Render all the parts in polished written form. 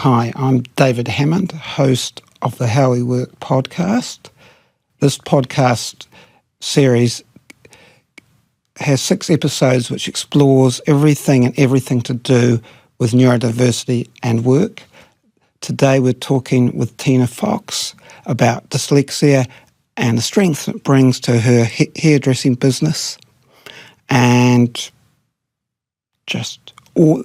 Hi, I'm David Hammond, host of the How We Work podcast. This podcast series has 6 episodes which explores everything to do with neurodiversity and work. Today we're talking with Tina Fox about dyslexia and the strength it brings to her hairdressing business and just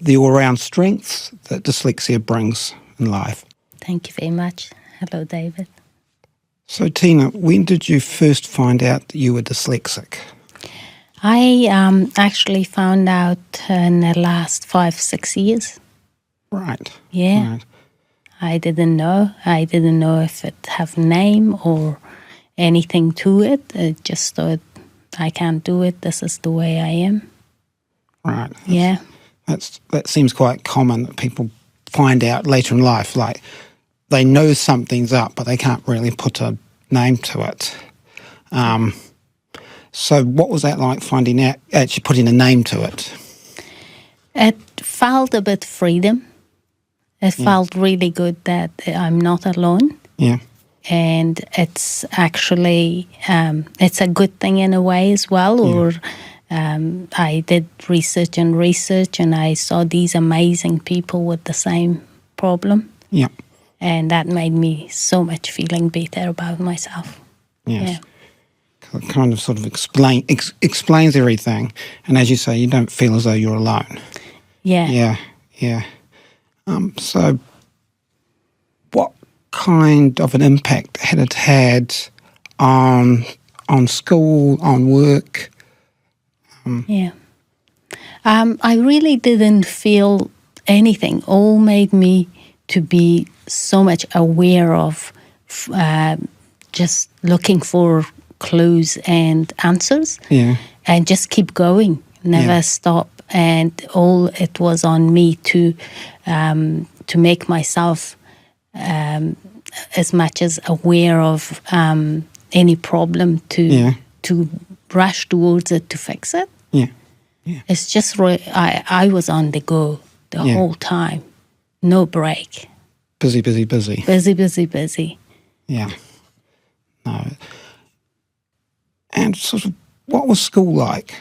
the all-round strengths that dyslexia brings in life. Thank you very much. Hello, David. So, Tina, when did you first find out that you were dyslexic? I actually found out in the last 5-6 years. Right. Yeah. Right. I didn't know. I didn't know if it have name or anything to it. I just thought, I can't do it. This is the way I am. Right. Yeah. That seems quite common that people find out later in life, like they know something's up, but they can't really put a name to it. So what was that like, finding out, actually putting a name to it? It felt a bit freedom. It felt really good that I'm not alone. Yeah. And it's actually, it's a good thing in a way as well, or I did research and I saw these amazing people with the same problem. Yeah. And that made me so much feeling better about myself. Yes. Yeah. It kind of sort of explains everything. And as you say, you don't feel as though you're alone. Yeah. Yeah. So what kind of an impact had it had on school, on work? I really didn't feel anything. All made me to be so much aware of just looking for clues and answers. Yeah. And just keep going, never stop. And all it was on me to make myself as much as aware of any problem to rush towards it to fix it. Yeah. It's just I was on the go the whole time, no break. Busy. Busy. Yeah. No. And sort of, what was school like?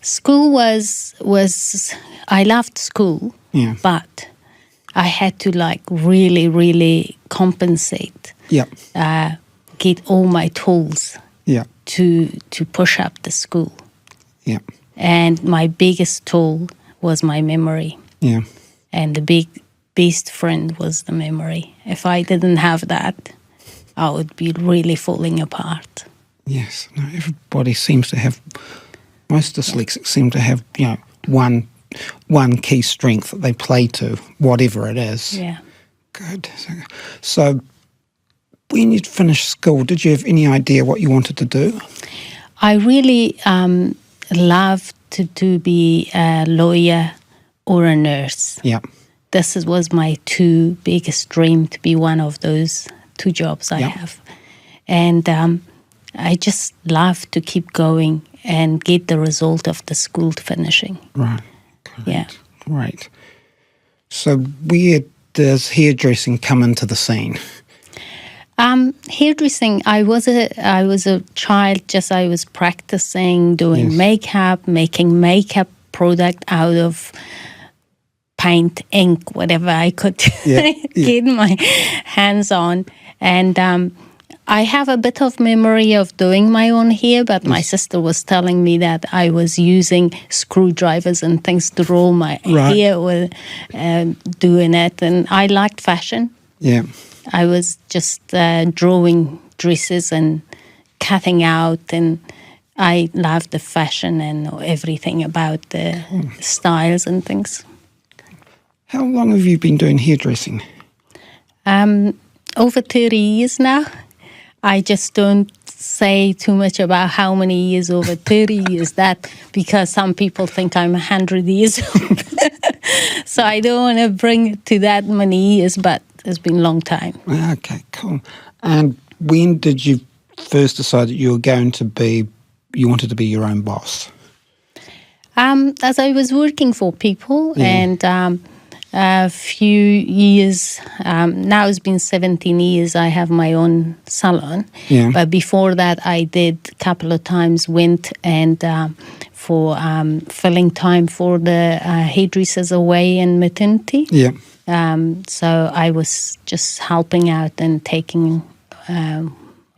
School was I loved school, but I had to really compensate. Yeah. Get all my tools. Yeah. To push up the school. Yeah. And my biggest tool was my memory. Yeah. And the best friend was the memory. If I didn't have that, I would be really falling apart. Yes. No, everybody seems to have, most dyslexics seem to have, one key strength that they play to, whatever it is. Yeah. Good. So when you'd finished school, did you have any idea what you wanted to do? I really loved to be a lawyer or a nurse. Yeah. This was my 2 biggest dreams, to be one of those 2 jobs I have. And I just love to keep going and get the result of the school finishing. Right. Great. Yeah. Great. So where does hairdressing come into the scene? Hairdressing, I was a child, I was practicing doing makeup, making makeup product out of paint, ink, whatever I could get my hands on. And I have a bit of memory of doing my own hair, but my sister was telling me that I was using screwdrivers and things to roll my hair or doing it. And I liked fashion. Yeah. I was just drawing dresses and cutting out, and I loved the fashion and everything about the styles and things. How long have you been doing hairdressing? Over 30 years now. I just don't say too much about how many years, over 30 years, that because some people think I'm 100 years old. So I don't want to bring it to that many years, but it's been a long time. Okay, cool. And when did you first decide that you wanted to be your own boss? As I was working for people and a few years. Now it's been 17 years. I have my own salon. Yeah. But before that, I did a couple of times went and for filling time for the hairdressers away in maternity. Yeah. So I was just helping out and taking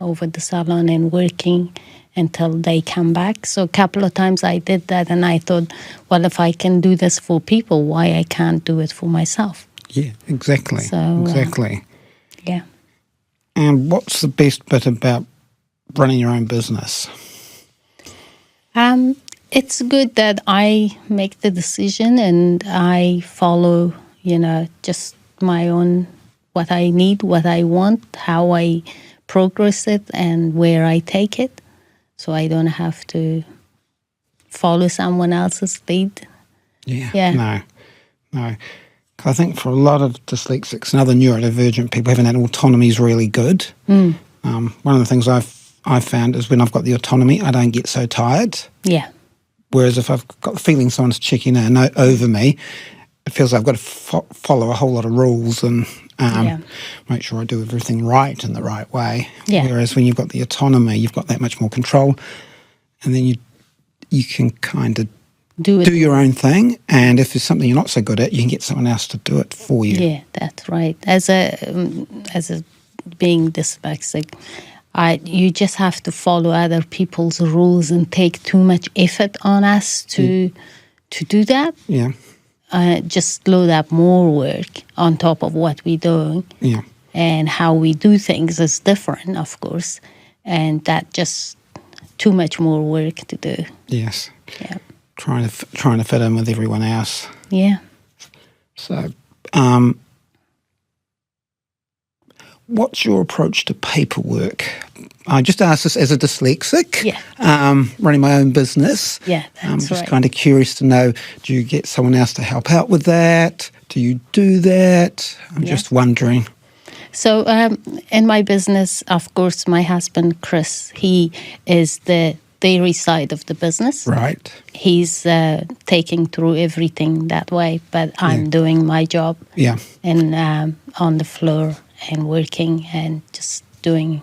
over the salon and working until they come back. So a couple of times I did that, and I thought, well, if I can do this for people, why I can't do it for myself? Yeah, exactly. So, exactly. Yeah. And what's the best bit about running your own business? It's good that I make the decision and I follow, just my own, what I need, what I want, how I progress it, and where I take it. So I don't have to follow someone else's lead. Yeah. No. I think for a lot of dyslexics and other neurodivergent people, having that autonomy is really good. One of the things I've found is when I've got the autonomy, I don't get so tired. Yeah. Whereas if I've got the feeling someone's checking in over me, it feels like I've got to follow a whole lot of rules and make sure I do everything right in the right way. Yeah. Whereas when you've got the autonomy, you've got that much more control, and then you can kind of do your own thing. And if there's something you're not so good at, you can get someone else to do it for you. Yeah, that's right. As a being dyslexic, you just have to follow other people's rules and take too much effort on us to do that. Yeah. Just load up more work on top of what we're doing. Yeah. And how we do things is different, of course. And that just too much more work to do. Yes. Yeah. Trying to fit in with everyone else. Yeah. So, what's your approach to paperwork? I just asked this as a dyslexic, running my own business. Yeah, that's I'm just right. kind of curious to know, do you get someone else to help out with that? Do you do that? I'm just wondering. So in my business, of course, my husband, Chris, he is the dairy side of the business. Right. He's taking through everything that way, but I'm doing my job and on the floor and working and just doing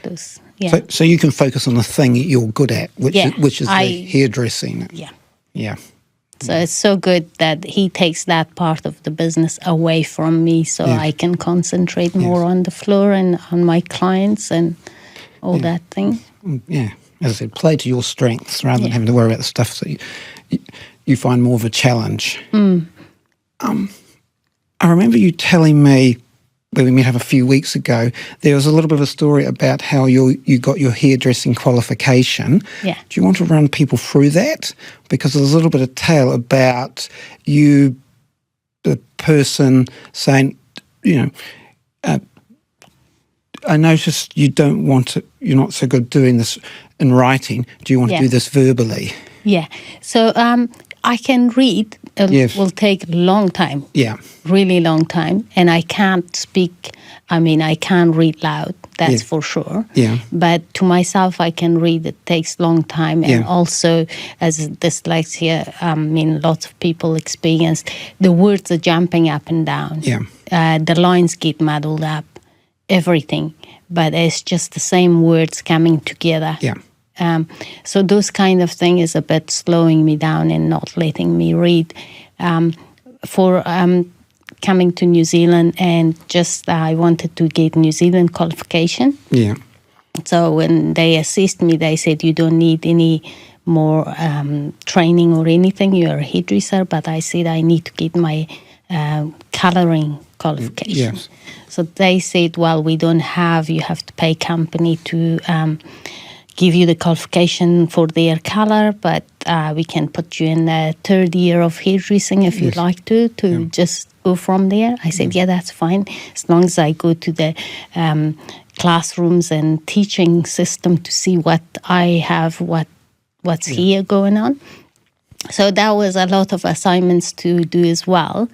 those. Yeah. So you can focus on the thing you're good at, which is the hairdressing. Yeah. Yeah. So it's so good that he takes that part of the business away from me so I can concentrate more on the floor and on my clients and all that thing. Yeah. As I said, play to your strengths rather than having to worry about the stuff that you find more of a challenge. I remember you telling me when we met up a few weeks ago, there was a little bit of a story about how you got your hairdressing qualification. Yeah. Do you want to run people through that? Because there's a little bit of tale about you, the person saying, I noticed you don't want to, you're not so good doing this in writing. Do you want to do this verbally? Yeah. So I can read. It will take a long time. Yeah. Really long time. And I can't speak. I can't read loud. That's for sure. Yeah. But to myself, I can read. It takes long time. And also, as dyslexia, lots of people experience, the words are jumping up and down. Yeah. The lines get muddled up. Everything. But it's just the same words coming together. Yeah. So those kind of thing is a bit slowing me down and not letting me read. For coming to New Zealand and just I wanted to get New Zealand qualification. Yeah. So when they assessed me, they said, you don't need any more training or anything. You're a hairdresser. But I said, I need to get my colouring qualification. Yes. So they said, well, we don't have, you have to pay company to give you the qualification for their colour, but we can put you in the third year of hairdressing if you'd like to just go from there. I said, that's fine, as long as I go to the classrooms and teaching system to see what I have, what's here going on. So that was a lot of assignments to do as well.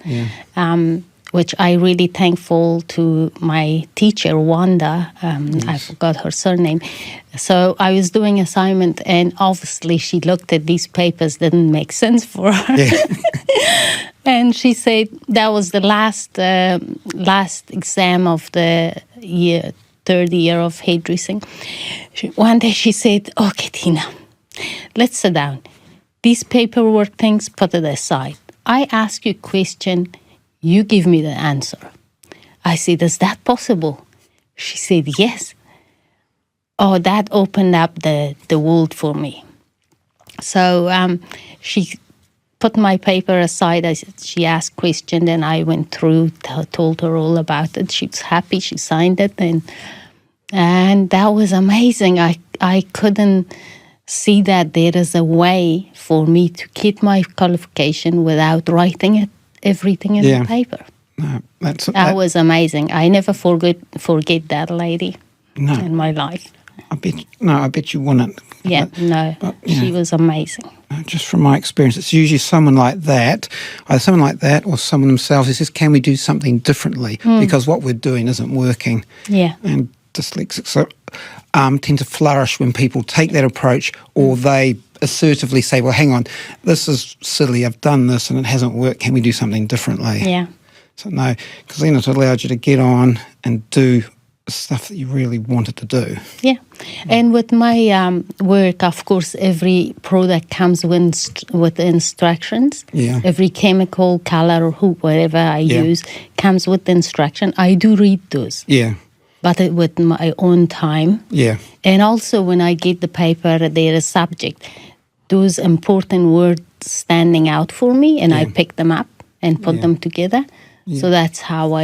Which I really thankful to my teacher, Wanda. I forgot her surname. So I was doing assignment, and obviously she looked at these papers, didn't make sense for her. And she said that was the last exam of the third year of hairdressing. One day she said, "Okay, Tina, let's sit down. These paperwork things, put it aside. I ask you a question, you give me the answer." I said, "Is that possible?" She said, "Yes." Oh, that opened up the world for me. So she put my paper aside. She asked question, and I went through, told her all about it. She was happy. She signed it, and that was amazing. I couldn't see that there is a way for me to get my qualification without writing everything in the paper. No, that was amazing. I never forget that lady in my life. I bet you wouldn't. Yeah, no, but, she was amazing. Just from my experience, it's usually someone like that, either someone like that or someone themselves who says, "Can we do something differently? Because what we're doing isn't working." Yeah. And dyslexics tend to flourish when people take that approach, or they assertively say, "Well, hang on, this is silly. I've done this and it hasn't worked. Can we do something differently?" Yeah. So no, because then it allowed you to get on and do stuff that you really wanted to do. Yeah. And with my work, of course, every product comes with instructions. Yeah. Every chemical, color, or whatever I use comes with instruction. I do read those. Yeah. But with my own time. Yeah. And also when I get the paper, there is subject. Those important words standing out for me, and I pick them up and put them together. Yeah. So that's how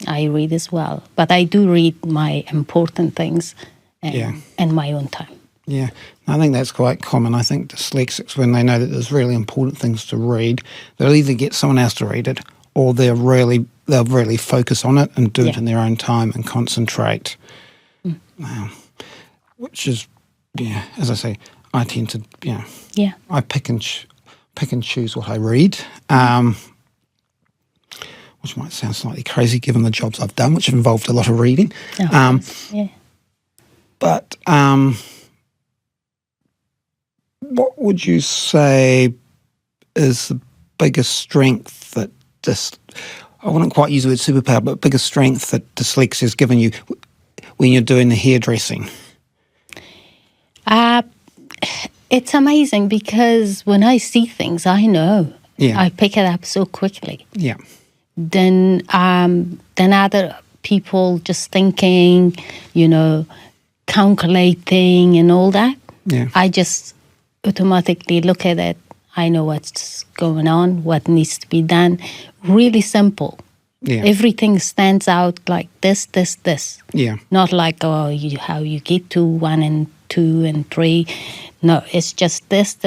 I read as well. But I do read my important things in my own time. Yeah, I think that's quite common. I think dyslexics, when they know that there's really important things to read, they'll either get someone else to read it, or they'll really focus on it and do it in their own time and concentrate. Which is, as I say, I tend to, I pick and choose what I read. Which might sound slightly crazy given the jobs I've done, which have involved a lot of reading. But what would you say is the biggest strength that I wouldn't quite use the word superpower, but biggest strength that dyslexia has given you when you're doing the hairdressing? It's amazing because when I see things, I know. I pick it up so quickly. Yeah. Then other people just thinking, calculating and all that. Yeah. I just automatically look at it. I know what's going on, what needs to be done. Really simple. Yeah. Everything stands out like this. Yeah. Not like, how you get to 1 and 2 and 3. No, it's just this,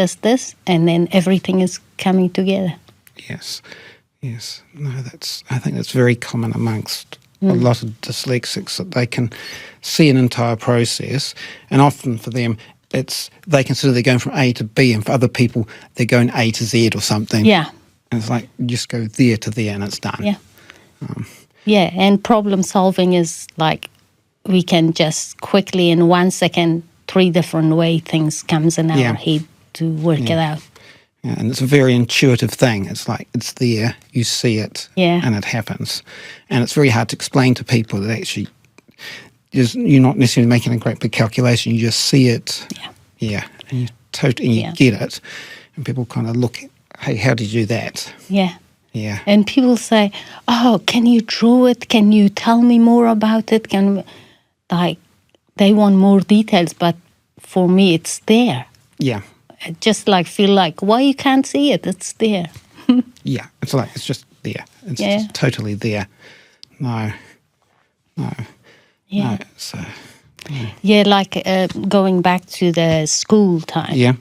and then everything is coming together. Yes. No, I think that's very common amongst a lot of dyslexics, that they can see an entire process, and often for them they consider they're going from A to B, and for other people they're going A to Z or something. Yeah. And it's like you just go there to there and it's done. Yeah. And problem solving is like we can just quickly in 1 second 3 different way things comes in our head to work it out. Yeah, and it's a very intuitive thing. It's like it's there, you see it, and it happens. And it's very hard to explain to people that actually you're not necessarily making a great big calculation. You just see it, and you get it. And people kind of look, hey, how did you do that? Yeah. And people say, oh, can you draw it? Can you tell me more about it? They want more details, but for me, it's there. Yeah. I just feel like, why you can't see it? It's there. Yeah, it's just there. It's just totally there. No. Yeah. No, so. Going back to the school time. Yeah.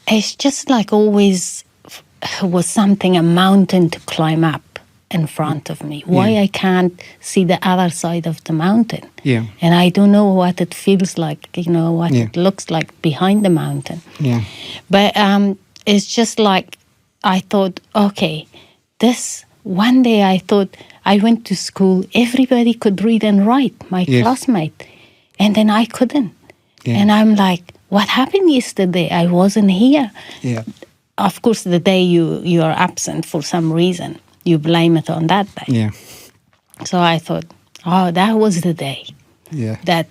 It's just always was something, a mountain to climb up in front of me. Why I can't see the other side of the mountain. Yeah. And I don't know what it feels like, what it looks like behind the mountain. Yeah. But it's just I thought, okay, one day I thought I went to school, everybody could read and write, my classmate, and then I couldn't. Yeah. And I'm like, what happened yesterday? I wasn't here. Yeah. of course, the day you are absent for some reason, you blame it on that day. Yeah. So I thought, oh, that was the day that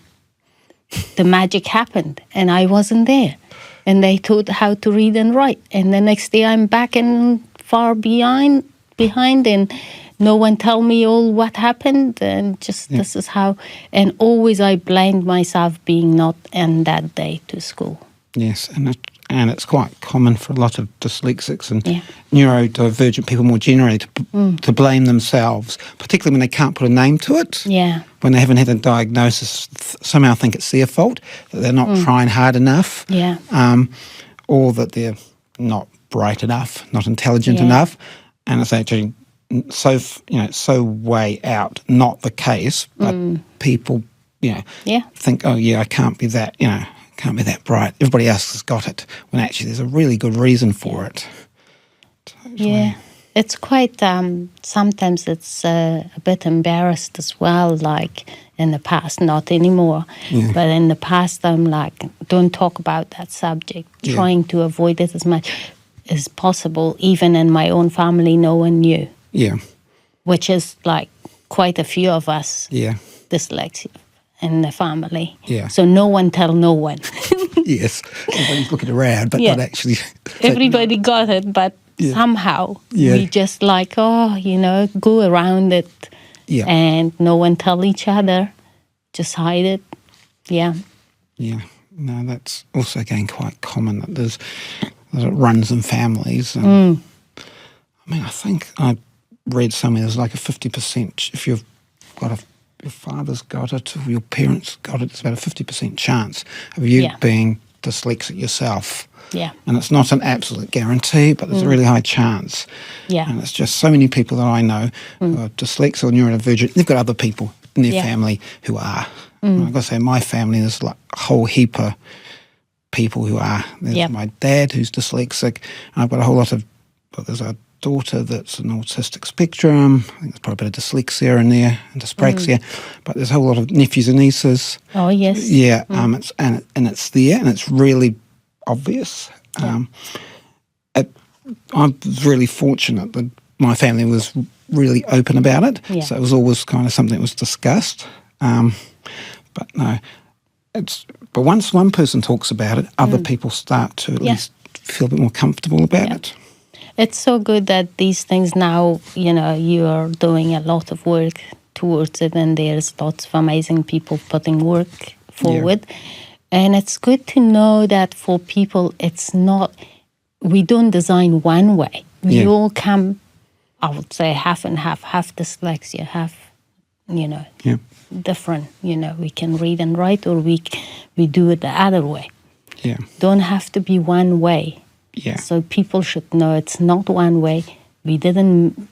the magic happened, and I wasn't there. And they taught how to read and write. And the next day I'm back and far behind, and no one tell me all what happened. And just this is how. And always I blamed myself being not in that day to school. Yes, and it's quite common for a lot of dyslexics and neurodivergent people more generally to blame themselves, particularly when they can't put a name to it. Yeah. When they haven't had a diagnosis, somehow think it's their fault, that they're not trying hard enough, or that they're not bright enough, not intelligent enough, and it's actually so way out, not the case, but people, think, oh yeah, I can't be that, can't be that bright. Everybody else has got it, when actually there's a really good reason for it. Totally. Yeah. It's quite, sometimes it's a bit embarrassed as well, like in the past, not anymore. Yeah. But in the past, I'm like, don't talk about that subject, trying to avoid it as much as possible. Even in my own family, no one knew. Yeah. Which is like quite a few of us, dyslexia in the family. Yeah. So no one tell no one. Yes. Everybody's looking around, but not actually. Everybody got it, but somehow we just like, go around it and no one tell each other, just hide it. Yeah. Yeah. No, that's also again quite common that it runs in families. I mean, I think I read somewhere there's like a 50%, if you've got your father's got it or your parents got it, it's about a 50% chance of you being dyslexic yourself. Yeah. And it's not an absolute guarantee, but there's a really high chance. Yeah. And it's just so many people that I know who are dyslexic or neurodivergent. They've got other people in their family who are. And I've got to say, in my family, there's like a whole heap of people who are. There's my dad who's dyslexic. And I've got a whole lot of, there's a daughter that's an autistic spectrum. I think there's probably a bit of dyslexia in there and dyspraxia. But there's a whole lot of nephews and nieces. Oh, yes. Yeah. It's there, and it's really obvious. I was really fortunate that my family was really open about it. Yeah. So it was always kind of something that was discussed. But no, but once one person talks about it, other people start to at least feel a bit more comfortable about it. It's so good that these things now, you are doing a lot of work towards it, and there's lots of amazing people putting work forward. Yeah. And it's good to know that for people, it's not, we don't design one way. We all come, I would say, half and half dyslexia, half, different. We can read and write, or we do it the other way. Yeah. Don't have to be one way. Yeah. So people should know it's not one way. We didn't,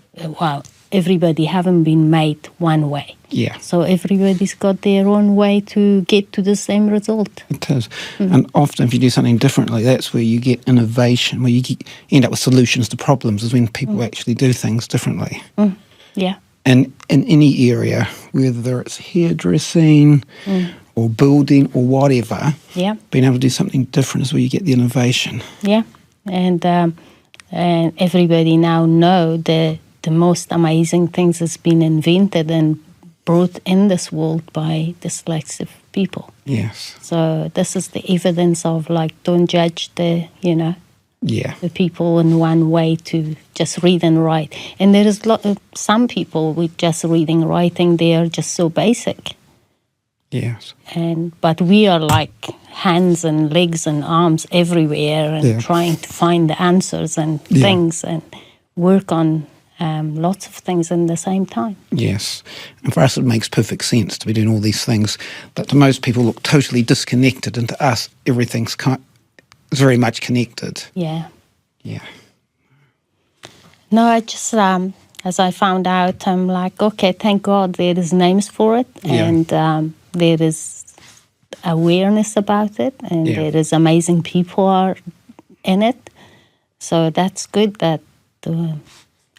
everybody haven't been made one way. Yeah. So everybody's got their own way to get to the same result. It is. And often if you do something differently, that's where you get innovation, where you end up with solutions to problems, is when people actually do things differently. Yeah. And in any area, whether it's hairdressing or building or whatever, being able to do something different is where you get the innovation. Yeah. And everybody now know the most amazing things has been invented and brought in this world by dyslexic people. Yes. So this is the evidence of don't judge the people in one way to just read and write. And there is some people with just reading and writing, they are just so basic. Yes. But we are like hands and legs and arms everywhere and trying to find the answers and things and work on lots of things in the same time. Yes. And for us it makes perfect sense to be doing all these things that to most people look totally disconnected, and to us everything's very much connected. Yeah. Yeah. No, I just, as I found out, I'm like, okay, thank God there is names for it, and there is awareness about it, and there is amazing people are in it. So that's good that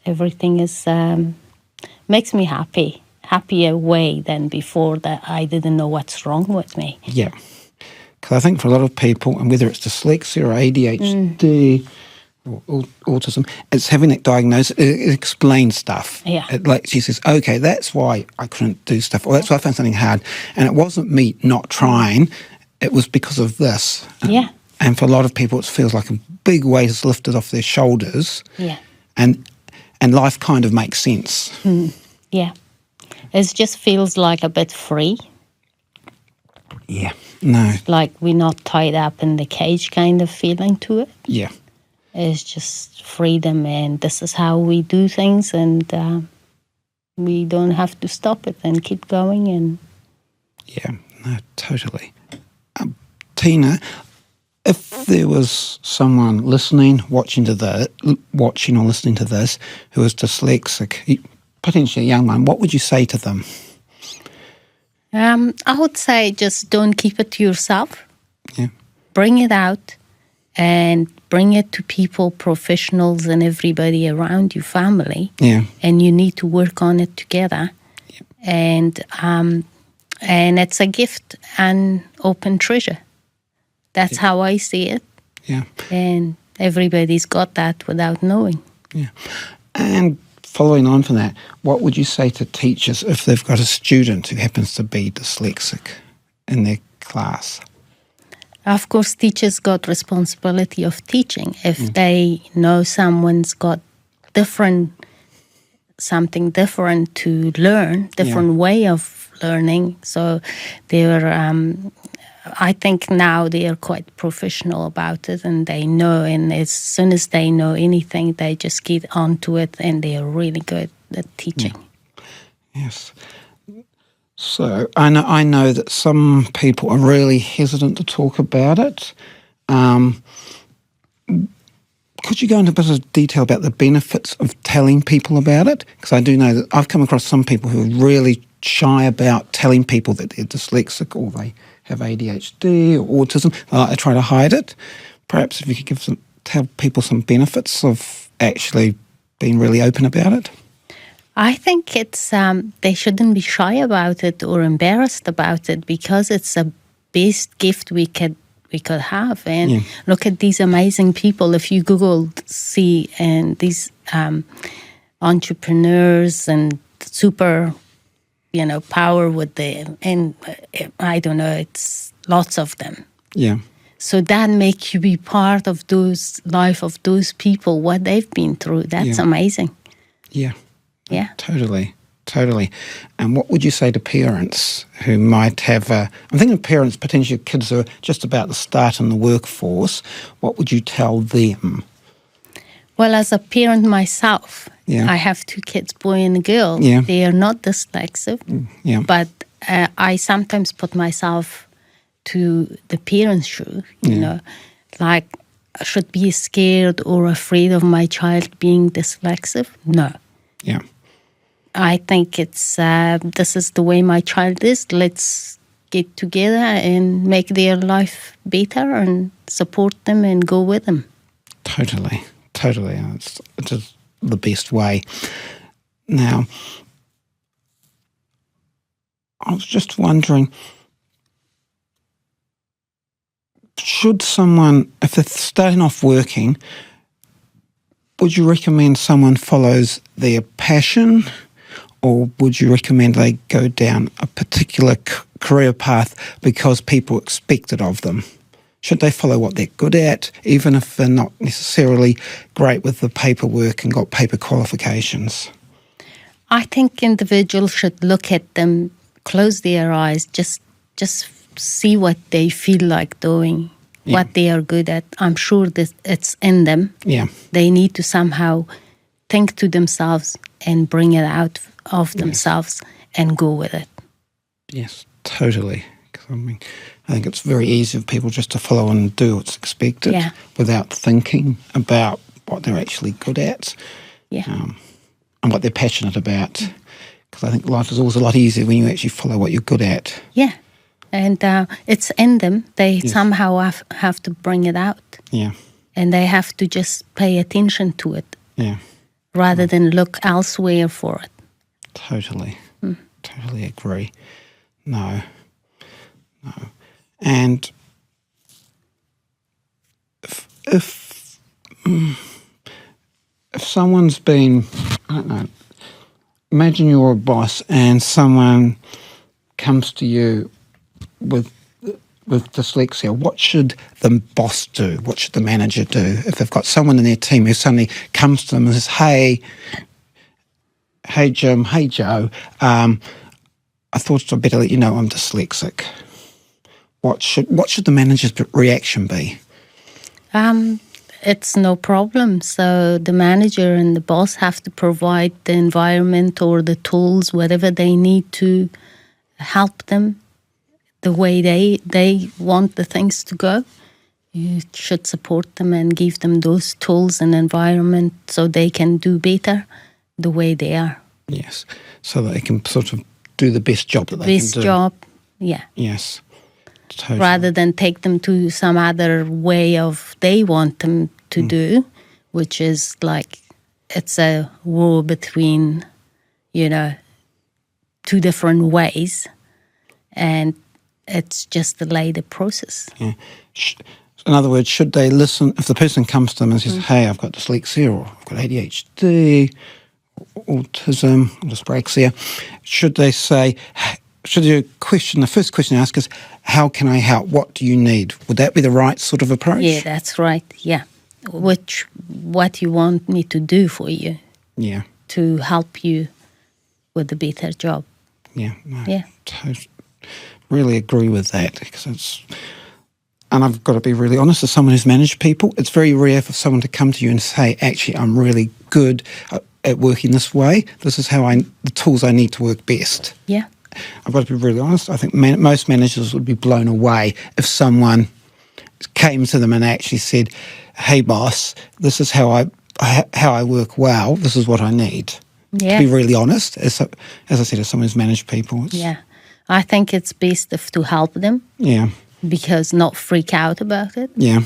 everything is makes me happier way than before, that I didn't know what's wrong with me. Yeah, because I think for a lot of people, and whether it's dyslexia or ADHD or autism, it's having that diagnosis. It explains stuff. Yeah. Like she says, okay, that's why I couldn't do stuff, or that's why I found something hard. And it wasn't me not trying, it was because of this. Yeah. And for a lot of people, it feels like a big weight is lifted off their shoulders. Yeah. And life kind of makes sense. Yeah. It just feels like a bit free. Yeah. No. Like we're not tied up in the cage kind of feeling to it. Yeah. It's just freedom, and this is how we do things, and we don't have to stop it and keep going. And yeah, no, totally. Tina, if there was someone listening, watching or listening to this, who is dyslexic, potentially a young one, what would you say to them? I would say just don't keep it to yourself. Yeah. Bring it out and bring it to people, professionals, and everybody around you, family. Yeah. And you need to work on it together. Yeah. And it's a gift and open treasure. That's how I see it. Yeah. And everybody's got that without knowing. Yeah. And following on from that, what would you say to teachers if they've got a student who happens to be dyslexic in their class? Of course, teachers got responsibility of teaching. If they know someone's got something different to learn, different way of learning. So I think now they are quite professional about it, and they know, and as soon as they know anything, they just get onto it, and they are really good at teaching. Yeah. Yes. So I know that some people are really hesitant to talk about it. Could you go into a bit of detail about the benefits of telling people about it? Because I do know that I've come across some people who are really shy about telling people that they're dyslexic or they have ADHD or autism. They try to hide it. Perhaps if you could tell people some benefits of actually being really open about it. I think it's they shouldn't be shy about it or embarrassed about it, because it's a best gift we could have. And look at these amazing people. If you Google, see, and these entrepreneurs and super, power with and I don't know, it's lots of them. Yeah. So that makes you be part of life of those people, what they've been through. That's amazing. Yeah. Yeah. Totally. And what would you say to parents who might have I'm thinking of parents, potentially kids who are just about to start in the workforce. What would you tell them? Well, as a parent myself, I have 2 kids, boy and a girl. Yeah. They are not dyslexic, but I sometimes put myself to the parents' shoe, you know, like I should be scared or afraid of my child being dyslexic. No. Yeah. I think it's this is the way my child is. Let's get together and make their life better and support them and go with them. Totally. It's just the best way. Now, I was just wondering, should someone, if they're starting off working, would you recommend someone follows their passion, or would you recommend they go down a particular career path because people expect it of them? Should they follow what they're good at, even if they're not necessarily great with the paperwork and got paper qualifications? I think individuals should look at them, close their eyes, just see what they feel like doing, what they are good at. I'm sure that it's in them. Yeah. They need to somehow think to themselves and bring it out of themselves and go with it. Yes, totally. I think it's very easy for people just to follow and do what's expected without thinking about what they're actually good at and what they're passionate about. Because I think life is always a lot easier when you actually follow what you're good at. Yeah, and it's in them. They somehow have to bring it out. Yeah. And they have to just pay attention to it rather than look elsewhere for it. Totally. Totally agree. No. And if someone's been, I don't know, imagine you're a boss and someone comes to you with dyslexia. What should the boss do? What should the manager do if they've got someone in their team who suddenly comes to them and says, hey Jim, hey Joe, I thought I'd better let you know I'm dyslexic. What should the manager's reaction be? It's no problem. So the manager and the boss have to provide the environment or the tools, whatever they need to help them the way they want the things to go. You should support them and give them those tools and environment so they can do better the way they are. Yes, so that they can sort of do the best job that they can do. Best job, yeah. Yes, totally. Rather than take them to some other way of they want them to do, which is like it's a war between, two different ways, and it's just delay the process. Yeah. In other words, should they listen if the person comes to them and says, hey, I've got dyslexia or I've got ADHD, autism, dyspraxia, should they say, the first question I ask is, how can I help? What do you need? Would that be the right sort of approach? Yeah, that's right, yeah. What you want me to do for you. Yeah. To help you with a better job. Yeah. No, yeah. Really agree with that, because and I've got to be really honest, as someone who's managed people, it's very rare for someone to come to you and say, actually, I'm really good at working this way. This is how the tools I need to work best. Yeah. I've got to be really honest. I think most managers would be blown away if someone came to them and actually said, hey, boss, this is how I work well. This is what I need. Yeah. To be really honest, as I said, as someone who's managed people. Yeah. I think it's best to help them. Yeah. Because not freak out about it. Yeah.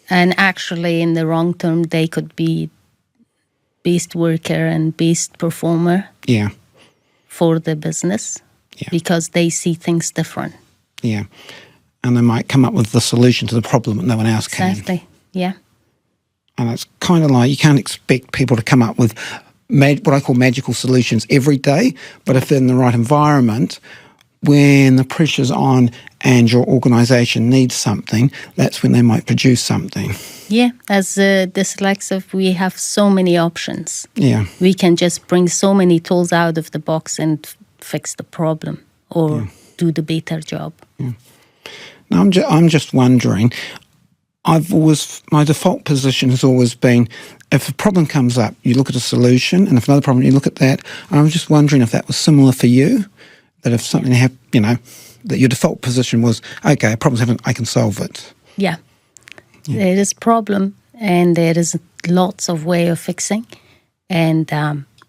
And actually, in the long term, they could be best worker and best performer. Yeah. For the business. Yeah. Because they see things different. Yeah. And they might come up with the solution to the problem that no one else can. Exactly. Yeah. And it's kind of like you can't expect people to come up with what I call magical solutions every day, but if they're in the right environment, when the pressure's on and your organisation needs something, that's when they might produce something. Yeah, as dyslexic, we have so many options. Yeah. We can just bring so many tools out of the box and fix the problem or do the better job. Yeah. Now, I'm just wondering, my default position has always been, if a problem comes up, you look at a solution, and if another problem, you look at that. And I'm just wondering if that was similar for you, that if something happened, that your default position was, okay, a problem's happened, I can solve it. Yeah. There is a problem, and there is lots of way of fixing. And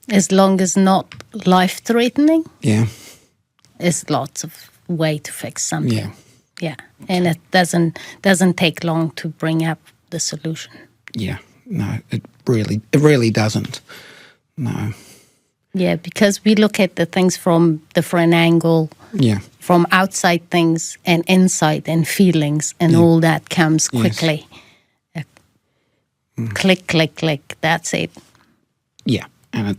as long as not life-threatening, there's lots of way to fix something. Yeah. Yeah, and it doesn't take long to bring up the solution. Yeah, no, it really doesn't. No. Yeah, because we look at the things from different angle. Yeah. From outside things and inside and feelings and all that comes quickly. Yes. Click, click, click. That's it. Yeah, and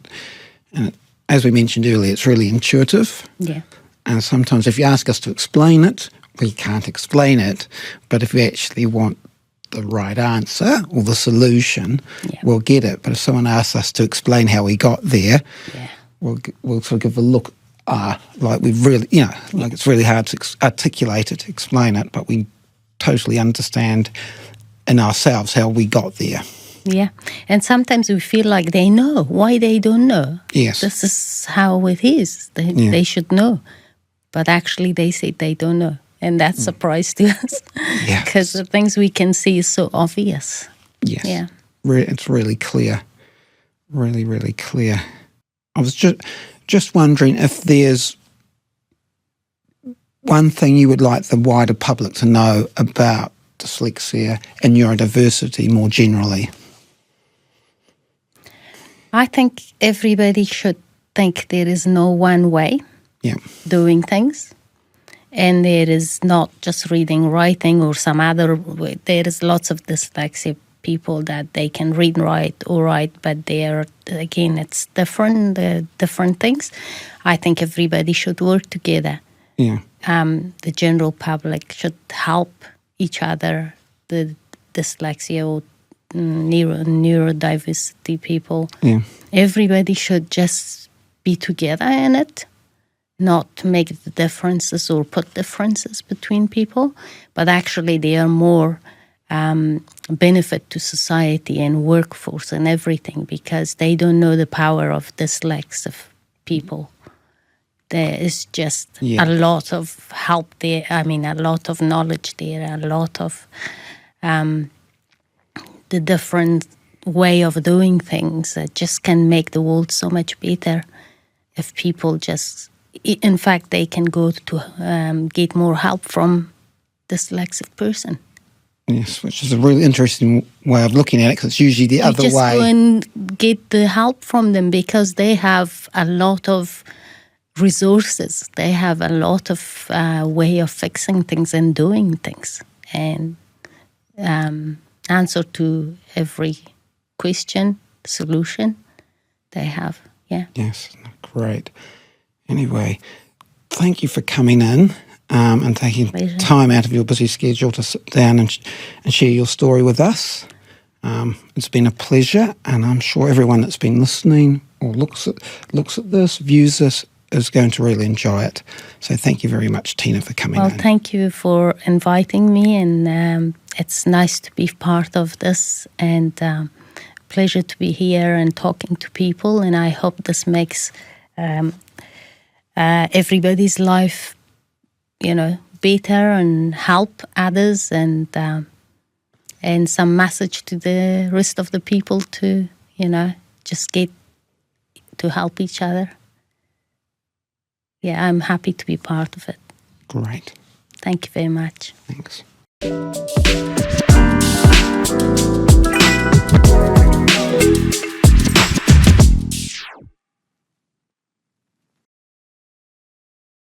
as we mentioned earlier, it's really intuitive. Yeah. And sometimes if you ask us to explain it, we can't explain it, but if we actually want the right answer or the solution, we'll get it. But if someone asks us to explain how we got there, we'll sort of give a look, like we've really, like it's really hard to articulate it, to explain it, but we totally understand in ourselves how we got there. Yeah, and sometimes we feel like they know. Why they don't know? Yes. This is how it is. They should know. But actually they say they don't know. And that's a surprise to us. Yeah. Because the things we can see is so obvious. Yes. Yeah. It's really clear. Really, really clear. I was just wondering if there's one thing you would like the wider public to know about dyslexia and neurodiversity more generally. I think everybody should think there is no one way doing things. And there is not just reading, writing, or some other way. There is lots of dyslexia people that they can read and write all right, but it's different, different things. I think everybody should work together. Yeah. The general public should help each other, the dyslexia or neurodiversity people. Yeah. Everybody should just be together in it, not make the differences or put differences between people, but actually they are more benefit to society and workforce and everything, because they don't know the power of dyslexic people. There is just a lot of help there. I mean, a lot of knowledge there, a lot of the different way of doing things that just can make the world so much better if people just, in fact, they can go to get more help from dyslexic person. Yes, which is a really interesting way of looking at it, because it's usually the other way. Just go and get the help from them, because they have a lot of resources. They have a lot of way of fixing things and doing things, and answer to every question, solution they have. Yeah. Yes, great. Anyway, thank you for coming in and taking time out of your busy schedule to sit down and share your story with us. It's been a pleasure, and I'm sure everyone that's been listening or looks at this, views this, is going to really enjoy it. So thank you very much, Tina, for coming in. Well, thank you for inviting me, and it's nice to be part of this, and pleasure to be here and talking to people, and I hope this makes everybody's life, better, and help others, and some message to the rest of the people to, just get to help each other. Yeah, I'm happy to be part of it. Great. Thank you very much. Thanks.